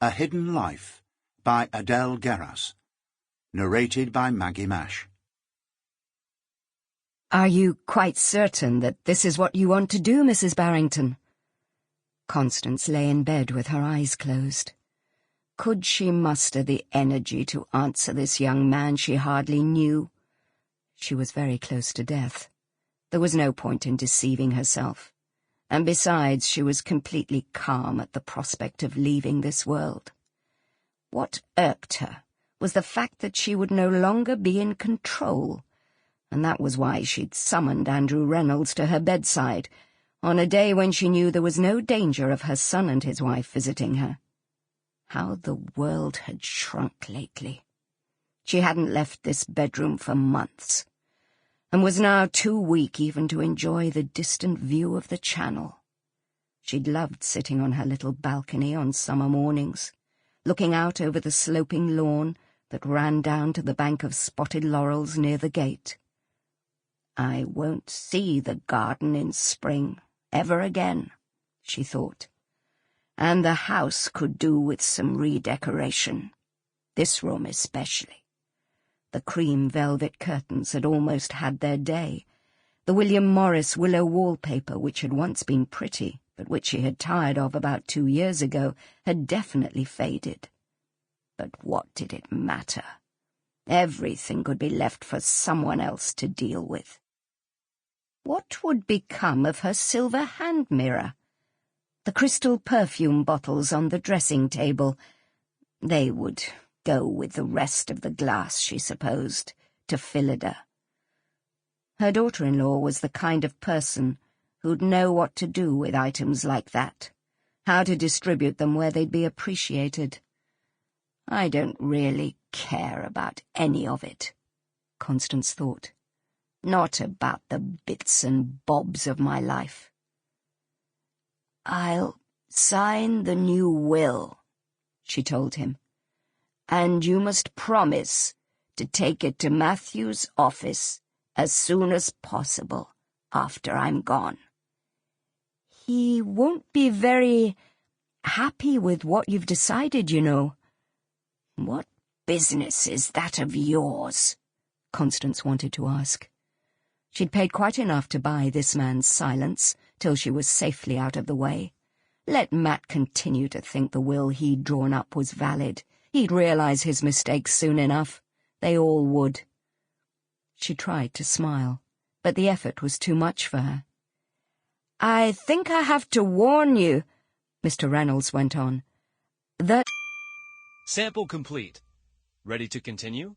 A Hidden Life by Adèle Geras. Narrated by Maggie. Are you quite certain that this is what you want to do, Mrs. Barrington? Constance lay in bed with her eyes closed. Could she muster the energy to answer this young man she hardly knew? She was very close to death. There was no point in deceiving herself. And besides, she was completely calm at the prospect of leaving this world. What irked her was the fact that she would no longer be in control, and that was why she'd summoned Andrew Reynolds to her bedside, on a day when she knew there was no danger of her son and his wife visiting her. How the world had shrunk lately. She hadn't left this bedroom for months, and was now too weak even to enjoy the distant view of the Channel. She'd loved sitting on her little balcony on summer mornings, looking out over the sloping lawn that ran down to the bank of spotted laurels near the gate. I won't see the garden in spring ever again, she thought, and the house could do with some redecoration, this room especially. The cream velvet curtains had almost had their day. The William Morris willow wallpaper, which had once been pretty, but which she had tired of about 2 years ago, had definitely faded. But what did it matter? Everything could be left for someone else to deal with. What would become of her silver hand mirror? The crystal perfume bottles on the dressing table, they would go with the rest of the glass, she supposed, to Phillida. Her daughter-in-law was the kind of person who'd know what to do with items like that, how to distribute them where they'd be appreciated. I don't really care about any of it, Constance thought. Not about the bits and bobs of my life. I'll sign the new will, she told him, and you must promise to take it to Matthew's office as soon as possible after I'm gone. He won't be very happy with what you've decided, you know. What business is that of yours? Constance wanted to ask. She'd paid quite enough to buy this man's silence till she was safely out of the way. Let Matt continue to think the will he'd drawn up was valid. He'd realize his mistakes soon enough. They all would. She tried to smile, but the effort was too much for her. I think I have to warn you, Mr. Reynolds went on, that... Sample complete. Ready to continue?